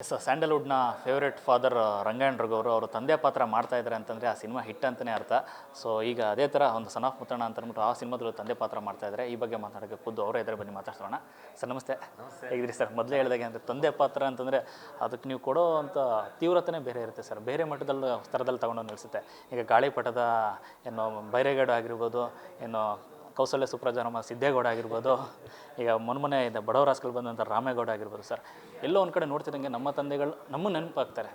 ಸ್ಯಾಂಡಲ್ವುಡ್ನ favourite father Rangayana Raghu ಅವರು ತಂದೆ ಪಾತ್ರ ಮಾಡ್ತಾ ಇದ್ದಾರೆ ಅಂತಂದರೆ ಆ ಸಿನಿಮಾ ಹಿಟ್ ಅಂತಲೇ ಅರ್ಥ. ಸೊ ಈಗ ಅದೇ ಥರ ಒಂದು ಸನ್ ಆಫ್ ಮುತ್ತಣ್ಣ ಅಂತ ಅಂದ್ಬಿಟ್ಟು ಆ ಸಿನಿಮಾದಲ್ಲಿ ತಂದೆ ಪಾತ್ರ ಮಾಡ್ತಾ ಇದ್ದಾರೆ. ಈ ಬಗ್ಗೆ ಮಾತಾಡೋಕ್ಕೆ ಖುದ್ದು ಅವರೇ ಇದ್ದಾರೆ, ಬನ್ನಿ ಮಾತಾಡ್ಸೋಣ. ಸರ್ ನಮಸ್ತೆ. ಹೇಗಿದ್ರಿ ಸರ್? ಮೊದಲೇ ಹೇಳಿದಾಗೆ ಅಂದರೆ ತಂದೆ ಪಾತ್ರ ಅಂತಂದರೆ ಅದಕ್ಕೆ ನೀವು ಕೊಡೋ ಅಂಥ ತೀವ್ರತೆನೇ ಬೇರೆ ಇರುತ್ತೆ ಸರ್, ಬೇರೆ ಮಟ್ಟದಲ್ಲಿ ಸ್ತರದಲ್ಲಿ ತಗೊಂಡು ನಿಲ್ಲಿಸುತ್ತೆ. ಈಗ ಗಾಳಿಪಟದ ಏನು ಬೈರೇಗೌಡ ಆಗಿರ್ಬೋದು, ಏನು ಕೌಸಲ್ಯ ಸುಪ್ರಜಾರಮ್ಮ ಸಿದ್ದೇಗೌಡ ಆಗಿರ್ಬೋದು, ಈಗ ಮೊನ್ನೆ ಇದೆ ಬಡವರ ಹಾಸ್ಕಲ್ ಬಂದಂಥ ರಾಮೇಗೌಡ ಆಗಿರ್ಬೋದು. ಸರ್ ಎಲ್ಲೋ ಒಂದು ಕಡೆ ನೋಡ್ತಿದ್ದಂಗೆ ನಮ್ಮ ತಂದೆಗಳು ನಮ್ಮ ನೆನಪಾಗ್ತಾರೆ,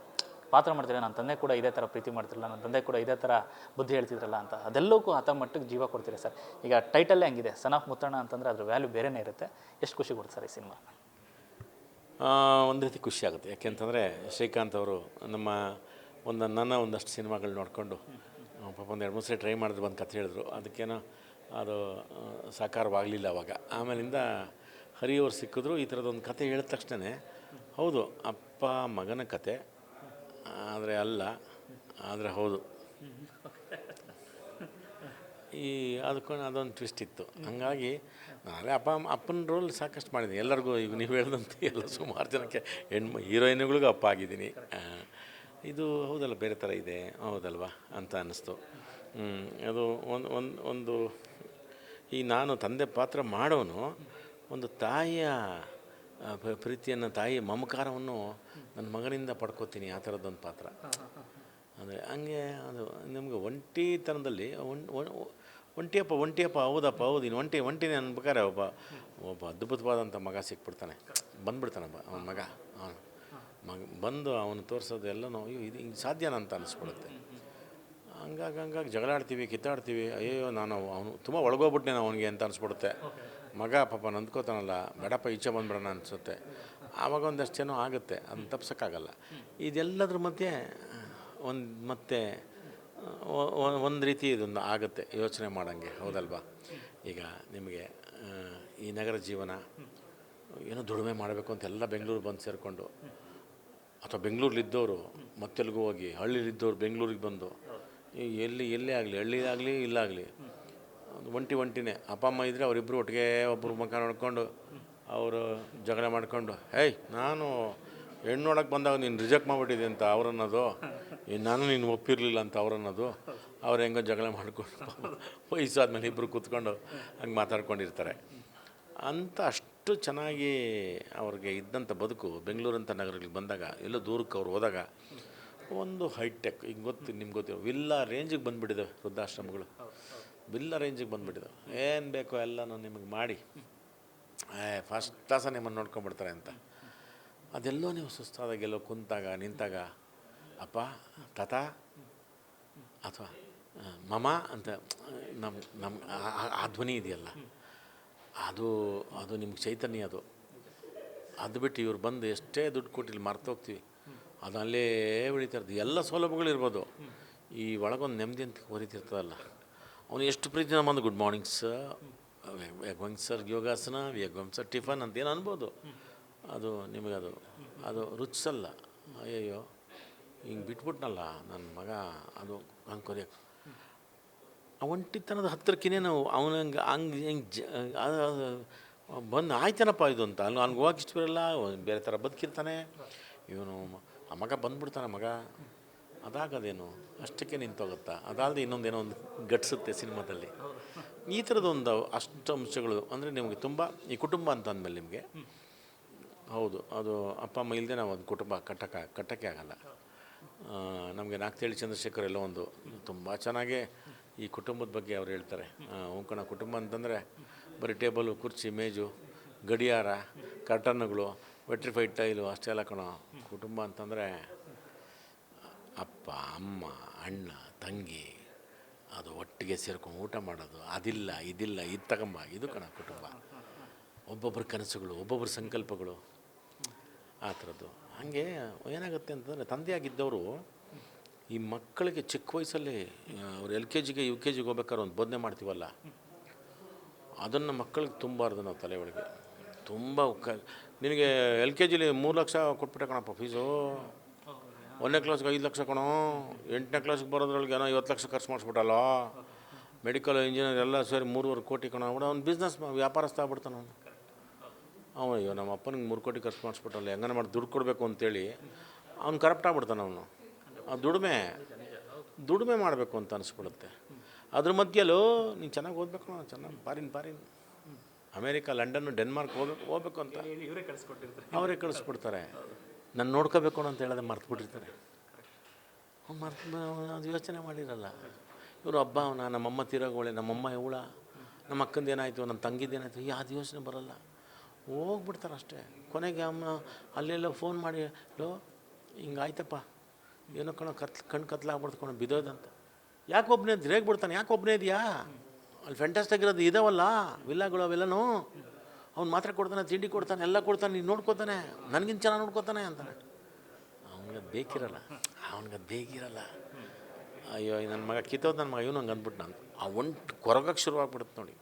ಪಾತ್ರ ಮಾಡ್ತಾರೆ. ನನ್ನ ತಂದೆ ಕೂಡ ಇದೇ ಥರ ಪ್ರೀತಿ ಮಾಡ್ತಿರಲ್ಲ, ನನ್ನ ತಂದೆ ಕೂಡ ಇದೇ ಥರ ಬುದ್ಧಿ ಹೇಳ್ತಿದ್ರಲ್ಲ ಅಂತ, ಅದೆಲ್ಲಕ್ಕೂ ಆತ ಮಟ್ಟಿಗೆ ಜೀವ ಕೊಡ್ತೀರಿ ಸರ್. ಈಗ ಟೈಟಲ್ಲೇ ಹಂಗಿದೆ, ಸನ್ ಆಫ್ ಮುತ್ತಣ್ಣ ಅಂತಂದರೆ ಅದ್ರ ವ್ಯಾಲ್ಯೂ ಬೇರೆಯೇ ಇರುತ್ತೆ. ಎಷ್ಟು ಖುಷಿ ಕೊಡ್ತಾರೆ ಸರ್ ಈ ಸಿನಿಮಾ? ಒಂದು ರೀತಿ ಖುಷಿ ಆಗುತ್ತೆ, ಯಾಕೆಂತಂದರೆ ಶ್ರೀಕಾಂತ್ ಅವರು ನಮ್ಮ ಒಂದಷ್ಟು ಸಿನಿಮಾಗಳು ನೋಡಿಕೊಂಡು ಪಾಪ ಒಂದು 2-3 ಸರಿ ಟ್ರೈ ಮಾಡಿದ್ರು, ಒಂದು ಕಥೆ ಹೇಳಿದ್ರು, ಅದಕ್ಕೇನೋ ಅದು ಸಾಕಾರವಾಗಲಿಲ್ಲ ಅವಾಗ. ಆಮೇಲಿಂದ ಹರಿಯವ್ರು ಸಿಕ್ಕಿದ್ರು, ಈ ಥರದೊಂದು ಕತೆ ಹೇಳಿದ ತಕ್ಷಣ ಹೌದು ಅಪ್ಪ ಮಗನ ಕತೆ ಆದರೆ ಅಲ್ಲ, ಆದರೆ ಹೌದು ಈ ಅದೊಂದು ಟ್ವಿಸ್ಟ್ ಇತ್ತು. ಹಾಗಾಗಿ ನಾಳೆ ಅಪ್ಪನ ರೋಲ್ ಸಾಕಷ್ಟು ಮಾಡಿದ್ದೀನಿ ಎಲ್ಲರಿಗೂ. ಈಗ ನೀವು ಹೇಳ್ದಂತೆ ಎಲ್ಲ ಸುಮಾರು ಜನಕ್ಕೆ ಹೀರೋಯಿನ್ಗಳಿಗೂ ಅಪ್ಪ ಆಗಿದ್ದೀನಿ. ಇದು ಹೌದಲ್ಲ, ಬೇರೆ ಥರ ಇದೆ ಹೌದಲ್ವಾ ಅಂತ ಅನ್ನಿಸ್ತು. ಅದು ಒಂದು ಈ ನಾನು ತಂದೆ ಪಾತ್ರ ಮಾಡೋನು ಒಂದು ತಾಯಿಯ ಪ್ರೀತಿಯನ್ನು, ತಾಯಿಯ ಮಮಕಾರವನ್ನು ನನ್ನ ಮಗನಿಂದ ಪಡ್ಕೋತೀನಿ, ಆ ಥರದ್ದೊಂದು ಪಾತ್ರ. ಅಂದರೆ ಹಂಗೆ ಅದು ನಿಮಗೆ ಒಂಟಿತನದಲ್ಲಿ ಒಂಟಿಯಪ್ಪ ಹೌದಪ್ಪ ಹೌದು ಇನ್ನು ಒಂಟಿನೇ ಅನ್ಬೇಕಾರೆ ಒಬ್ಬ ಅದ್ಭುತವಾದಂಥ ಮಗ ಸಿಕ್ಬಿಡ್ತಾನೆ, ಬಂದ್ಬಿಡ್ತಾನೆ ಅವನ ಮಗ ಬಂದು ಅವನು ತೋರಿಸೋದು ಎಲ್ಲನೂ ಇದು ಹಿಂಗೆ ಸಾಧ್ಯನಾ ಅಂತ ಅನ್ನಿಸ್ಬಿಡುತ್ತೆ. ಹಂಗಾಗಿ ಜಗಳಾಡ್ತೀವಿ, ಕಿತ್ತಾಡ್ತೀವಿ, ಅಯ್ಯೋ ನಾನು ಅವನು ತುಂಬ ಒಳಗೋಗ್ಬಿಟ್ಟೆ ಅವನಿಗೆ ಅಂತ ಅನಿಸ್ಬಿಡುತ್ತೆ. ಮಗ ಪಾಪ ನಂದ್ಕೋತಾನಲ್ಲ, ಬೇಡಪ್ಪ ಈಚೆ ಬಂದ್ಬಿಡೋಣ ಅನಿಸುತ್ತೆ. ಆವಾಗ ಒಂದಷ್ಟು ಏನೋ ಆಗುತ್ತೆ, ಅದನ್ನು ತಪ್ಸೋಕ್ಕಾಗಲ್ಲ. ಇದೆಲ್ಲದ್ರ ಮಧ್ಯೆ ಮತ್ತೆ ಒಂದು ರೀತಿ ಇದೊಂದು ಆಗುತ್ತೆ, ಯೋಚನೆ ಮಾಡೋಂಗೆ, ಹೌದಲ್ವಾ? ಈಗ ನಿಮಗೆ ಈ ನಗರ ಜೀವನ ಏನೋ ದುಡಿಮೆ ಮಾಡಬೇಕು ಅಂತ ಎಲ್ಲ ಬೆಂಗಳೂರು ಬಂದು ಸೇರಿಕೊಂಡು, ಅಥವಾ ಬೆಂಗಳೂರಲ್ಲಿದ್ದವರು ಮತ್ತೆಲ್ಗೂ ಹೋಗಿ, ಹಳ್ಳಿಲಿದ್ದವ್ರು ಬೆಂಗಳೂರಿಗೆ ಬಂದು ಎಲ್ಲೇ ಆಗಲಿ, ಹಳ್ಳಿಯಾಗಲಿ ಇಲ್ಲಾಗಲಿ ಒಂಟಿನೇ ಅಪ್ಪ ಅಮ್ಮ ಇದ್ದರೆ ಅವರಿಬ್ಬರು ಒಟ್ಟಿಗೆ ಒಬ್ಬರು ಮುಖ ನೋಡ್ಕೊಂಡು ಅವರು ಜಗಳ ಮಾಡ್ಕೊಂಡು, ಹೇಯ್ ನಾನು ಹೆಣ್ಣು ನೋಡೋಕ್ಕೆ ಬಂದಾಗ ನೀನು ರಿಜೆಕ್ಟ್ ಮಾಡಿಬಿಟ್ಟಿದೆ ಅಂತ ಅವರನ್ನೋದು, ನಾನು ನೀನು ಒಪ್ಪಿರಲಿಲ್ಲ ಅಂತ ಅವರನ್ನೋದು, ಅವ್ರು ಹೆಂಗೋ ಜಗಳ ಮಾಡ್ಕೊಂಡು ವಯಸ್ಸಾದ್ಮೇಲೆ ಇಬ್ಬರು ಕೂತ್ಕೊಂಡು ಹಂಗೆ ಮಾತಾಡ್ಕೊಂಡಿರ್ತಾರೆ ಅಂತ. ಅಷ್ಟು ಚೆನ್ನಾಗಿ ಅವ್ರಿಗೆ ಇದ್ದಂಥ ಬದುಕು ಬೆಂಗಳೂರಂಥ ನಗರಗಳಿಗೆ ಬಂದಾಗ, ಎಲ್ಲೋ ದೂರಕ್ಕೆ ಅವ್ರು ಹೋದಾಗ ಒಂದು ಹೈಟೆಕ್, ಈಗ ನಿಮ್ಗೆ ಗೊತ್ತಿರೋ ವಿಲ್ಲಾ ರೇಂಜಿಗೆ ಬಂದುಬಿಟ್ಟಿದ್ದಾವೆ ವೃದ್ಧಾಶ್ರಮಗಳು, ವಿಲ್ಲಾ ರೇಂಜಿಗೆ ಬಂದುಬಿಟ್ಟಿದ್ದಾವೆ. ಏನು ಬೇಕೋ ಎಲ್ಲನೂ ನಿಮಗೆ ಮಾಡಿ ಫಸ್ಟ್ ಕ್ಲಾಸ ನಿಮ್ಮನ್ನು ನೋಡ್ಕೊಂಡ್ಬಿಡ್ತಾರೆ ಅಂತ. ಅದೆಲ್ಲೋ ನೀವು ಸುಸ್ತಾದಾಗ ಎಲ್ಲೋ ಕುಂತಾಗ ನಿಂತಾಗ ಅಪ್ಪ ತಾತ ಅಥವಾ ಮಮ ಅಂತ ನಮ್ಮ ಆ ಧ್ವನಿ ಇದೆಯಲ್ಲ, ಅದು ನಿಮ್ಗೆ ಚೈತನ್ಯ. ಅದು ಬಿಟ್ಟು ಇವ್ರು ಬಂದು ಎಷ್ಟೇ ದುಡ್ಡು ಕೊಟ್ಟಿಲ್ಲಿ ಮರ್ತೋಗ್ತೀವಿ, ಅದು ಅಲ್ಲೇ ಬೆಳೀತಿರ್ತದೆ. ಎಲ್ಲ ಸೌಲಭ್ಯಗಳಿರ್ಬೋದು, ಈ ಒಳಗೊಂದು ನೆಮ್ಮದಿ ಅಂತ ಹೊರಿತಿರ್ತದಲ್ಲ, ಅವನು ಎಷ್ಟು ಪ್ರೀತಿನ ಬಂದು good morning sir, going sir ಯೋಗಾಸನ, ಗೋಯಿಂಗ್ ಸರ್ ಟಿಫನ್ ಅಂತ ಏನು ಅನ್ಬೋದು. ಅದು ನಿಮಗೆ ಅದು ರುಚಿಸಲ್ಲ. ಅಯ್ಯಯ್ಯೋ ಹಿಂಗೆ ಬಿಟ್ಬಿಟ್ನಲ್ಲ ನನ್ನ ಮಗ, ಅದು ಹಂಗೆ ಕೊರಿಯಕ್ಕೆ ಆ ಒಂಟಿತನದ ಹತ್ತಿರಕ್ಕಿನೇ ನಾವು ಹಂಗೆ ಬಂದು ಆಯ್ತೇನಪ್ಪ ಇದು ಅಂತ ಅವ್ನಿಗೆ ಹೋಗಕ್ಕೆ ಇಷ್ಟ ಬರಲ್ಲ, ಬೇರೆ ಥರ ಬದುಕಿರ್ತಾನೆ ಇವನು. ಆ ಮಗ ಬಂದ್ಬಿಡ್ತಾನೆ, ಮಗ ಅದಾಗದೇನು ಅಷ್ಟಕ್ಕೆ ನಿಂತೋಗುತ್ತಾ, ಅದಾಗದೆ ಇನ್ನೊಂದೇನೋ ಒಂದು ಗಟ್ಸುತ್ತೆ ಸಿನಿಮಾದಲ್ಲಿ. ಈ ಥರದೊಂದು ಅಷ್ಟು ಅಂಶಗಳು ಅಂದರೆ ನಿಮಗೆ ತುಂಬ ಈ ಕುಟುಂಬ ಅಂತ ಅಂದಮೇಲೆ ನಿಮಗೆ ಹೌದು, ಅದು ಅಪ್ಪ ಅಮ್ಮ ಇಲ್ಲದೆ ನಾವು ಒಂದು ಕುಟುಂಬ ಕಟ್ಟಕ್ಕೆ ಆಗಲ್ಲ. ನಮಗೆ ನಾಗ್ತೇಳಿ ಚಂದ್ರಶೇಖರ್ ಎಲ್ಲೋ ಒಂದು ತುಂಬ ಚೆನ್ನಾಗೇ ಈ ಕುಟುಂಬದ ಬಗ್ಗೆ ಅವ್ರು ಹೇಳ್ತಾರೆ. ಉಂಕಣ ಕುಟುಂಬ ಅಂತಂದರೆ ಬರೀ ಟೇಬಲು, ಕುರ್ಚಿ, ಮೇಜು, ಗಡಿಯಾರ, ಕರ್ಟನ್ನುಗಳು, ವೆಟ್ರಿಫೈಡ್ ಟೈಲು ಅಷ್ಟೇ ಅಲ್ಲ ಕಣೋ. ಕುಟುಂಬ ಅಂತಂದರೆ ಅಪ್ಪ ಅಮ್ಮ ಅಣ್ಣ ತಂಗಿ ಅದು ಒಟ್ಟಿಗೆ ಸೇರ್ಕೊಂಡು ಊಟ ಮಾಡೋದು, ಅದಿಲ್ಲ ಇದಿಲ್ಲ ಇದು ತಗೊಂಬ, ಇದು ಕಣ ಕುಟುಂಬ. ಒಬ್ಬೊಬ್ಬರ ಕನಸುಗಳು, ಒಬ್ಬೊಬ್ಬರ ಸಂಕಲ್ಪಗಳು, ಆ ಥರದ್ದು. ಹಾಗೆ ಏನಾಗುತ್ತೆ ಅಂತಂದರೆ ತಂದೆಯಾಗಿದ್ದವರು ಈ ಮಕ್ಕಳಿಗೆ ಚಿಕ್ಕ ವಯಸ್ಸಲ್ಲಿ ಅವ್ರು LKG UKG ಹೋಗ್ಬೇಕಾದ್ರೆ ಒಂದು ಬೋಧನೆ ಮಾಡ್ತೀವಲ್ಲ, ಅದನ್ನು ಮಕ್ಕಳಿಗೆ ತುಂಬಾರ್ದು ನಾವು ತಲೆ ಒಳಗೆ. ತುಂಬ ನಿನಗೆ LKGಲಿ 3 ಲಕ್ಷ ಕೊಟ್ಬಿಟ್ಟೆ ಕಣಪ್ಪ ಫೀಸು, 1ನೇ ಕ್ಲಾಸ್ಗೆ 5 ಲಕ್ಷ ಕಣೋ, 8ನೇ ಕ್ಲಾಸ್ಗೆ ಬರೋದ್ರೊಳಗೆ ಏನೋ 50 ಲಕ್ಷ ಖರ್ಚು ಮಾಡಿಸ್ಬಿಟ್ಟಲ್ಲ, ಮೆಡಿಕಲ್ ಇಂಜಿನಿಯರ್ ಎಲ್ಲ ಸೇರಿ 3.25 ಕೋಟಿ ಕಣೋ. ಅವ್ನು ಬಿಸ್ನೆಸ್ ವ್ಯಾಪಾರಸ್ಥ ಆಗ್ಬಿಡ್ತಾನೆ ಅವನು. ಅಯ್ಯೋ ನಮ್ಮ ಅಪ್ಪನಿಗೆ 3 ಕೋಟಿ ಖರ್ಚು ಮಾಡಿಸ್ಬಿಟ್ಟಲ್ಲ, ಹೆಂಗನ ಮಾಡಿ ದುಡ್ಡು ಕೊಡಬೇಕು ಅಂತೇಳಿ ಅವ್ನು ಕರಪ್ಟ್ ಆಗ್ಬಿಡ್ತಾನೆ. ಅವನು ಆ ದುಡಿಮೆ ಮಾಡಬೇಕು ಅಂತ ಅನಿಸ್ಬಿಡುತ್ತೆ. ಅದ್ರ ಮಧ್ಯೆಲೂ ನೀನು ಚೆನ್ನಾಗಿ ಓದಬೇಕು, ಚೆನ್ನಾಗಿ ಫಾರಿನ್ ಅಮೇರಿಕಾ, ಲಂಡನ್ನು, ಡೆನ್ಮಾರ್ಕ್ ಹೋಗ್ಬೇಕು ಅಂತ ಅವರೇ ಕಳಿಸ್ಬಿಡ್ತಾರೆ. ನಾನು ನೋಡ್ಕೋಬೇಕು ಅಂತ ಹೇಳೋದೇ ಮರ್ತುಬಿಟ್ಟಿರ್ತಾರೆ. ಅದು ಯೋಚನೆ ಮಾಡಿರಲ್ಲ ಇವರು. ಹಬ್ಬ ನಮ್ಮಮ್ಮ ತೀರೋಗೋಳೆ, ನಮ್ಮಮ್ಮ ಇವಳ, ನಮ್ಮ ಅಕ್ಕಂದೇನಾಯಿತು, ನಮ್ಮ ತಂಗಿದ್ದೇನಾಯಿತು, ಅದು ಯೋಚನೆ ಬರೋಲ್ಲ. ಹೋಗ್ಬಿಡ್ತಾರೆ ಅಷ್ಟೇ. ಕೊನೆಗೆ ಅಮ್ಮ ಅಲ್ಲೆಲ್ಲ ಫೋನ್ ಮಾಡಿ, ಹಿಂಗಾಯ್ತಪ್ಪ, ಏನೋ ಕಣ್ಣು ಕತ್ಲಾಗ್ಬಿಡ್ತು ಬಿದ್ದೋದಂತ. ಯಾಕೆ ಒಬ್ಬನೇ ರೇಗ್ ಬಿಡ್ತಾನೆ, ಯಾಕೆ ಒಬ್ಬನೇ ಇದೆಯಾ, ಅಲ್ಲಿ ಫ್ಯಾಂಟಾಸ್ಟಿಕ್ ಇರೋದು ಇದಾವಲ್ಲ ವಿಲ್ಲಾಗಳು, ಅವೆಲ್ಲನೂ ಅವ್ನು ಮಾತ್ರ ಕೊಡ್ತಾನೆ, ತಿಂಡಿ ಕೊಡ್ತಾನೆ, ಎಲ್ಲ ಕೊಡ್ತಾನೆ, ನೀನು ನೋಡ್ಕೋತಾನೆ, ನನಗಿಂತ ಚೆನ್ನಾಗಿ ನೋಡ್ಕೋತಾನೆ ಅಂತಾನೆ. ಅವ್ನಿಗದು ಬೇಕಿರಲ್ಲ. ಅಯ್ಯೋ ನನ್ನ ಮಗ ಕಿತ್ತೋದು, ನನ್ನ ಮಗ ಇವನು ಹಂಗೆ ಅಂದ್ಬಿಟ್ಟು ನಾನು ಕೊರಗಕ್ಕೆ ಶುರುವಾಗ್ಬಿಡುತ್ತೆ ನೋಡಿ.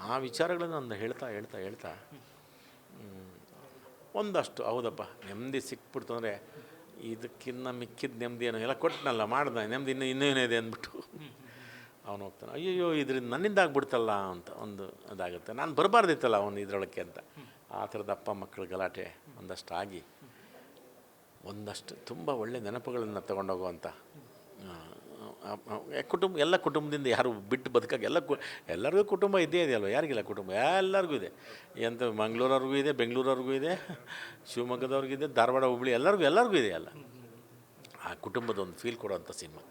ಆ ವಿಚಾರಗಳನ್ನು ನಾನು ಹೇಳ್ತಾ ಒಂದಷ್ಟು ಹೌದಪ್ಪ ನೆಮ್ಮದಿ ಸಿಕ್ಬಿಡ್ತು ಅಂದರೆ ಇದಕ್ಕಿನ್ನ ಮಿಕ್ಕಿದ ನೆಮ್ಮದಿ ಏನೋ ಎಲ್ಲ ಕೊಟ್ಟನಲ್ಲ, ಮಾಡ್ದೆ ನೆಮ್ಮದಿ ಇನ್ನೇನಿದೆ ಅಂದ್ಬಿಟ್ಟು ಅವನು ಹೋಗ್ತಾನೆ. ಅಯ್ಯಯ್ಯೋ ಇದರಿಂದ ನನ್ನಿಂದ ಆಗ್ಬಿಡ್ತಲ್ಲ ಅಂತ ಒಂದು ಅದಾಗುತ್ತೆ. ನಾನು ಬರಬಾರ್ದಿತ್ತಲ್ಲ ಅವನು ಇದರೊಳಕ್ಕೆ ಅಂತ. ಆ ಥರದ ಅಪ್ಪ ಮಕ್ಕಳ ಗಲಾಟೆ ಒಂದಷ್ಟು ಆಗಿ ಒಂದಷ್ಟು ತುಂಬ ಒಳ್ಳೆಯ ನೆನಪುಗಳನ್ನು ತೊಗೊಂಡೋಗುವಂಥ ಎಲ್ಲ ಕುಟುಂಬದಿಂದ ಯಾರು ಬಿಟ್ಟು ಬದುಕಾಗ ಎಲ್ಲರಿಗೂ ಕುಟುಂಬ ಇದ್ದೇ ಇದೆಯಲ್ವ, ಯಾರಿಗಿಲ್ಲ ಕುಟುಂಬ, ಎಲ್ಲರಿಗೂ ಇದೆ. ಎಂತ ಮಂಗಳೂರವ್ರಿಗೂ ಇದೆ, ಬೆಂಗಳೂರವ್ರಿಗೂ ಇದೆ, ಶಿವಮೊಗ್ಗದವ್ರಿಗಿದೆ, ಧಾರವಾಡ, ಹುಬ್ಬಳ್ಳಿ ಎಲ್ಲರಿಗೂ ಇದೆಯಲ್ಲ. ಆ ಕುಟುಂಬದ ಒಂದು ಫೀಲ್ ಕೊಡುವಂಥ ಸಿನಿಮಾ.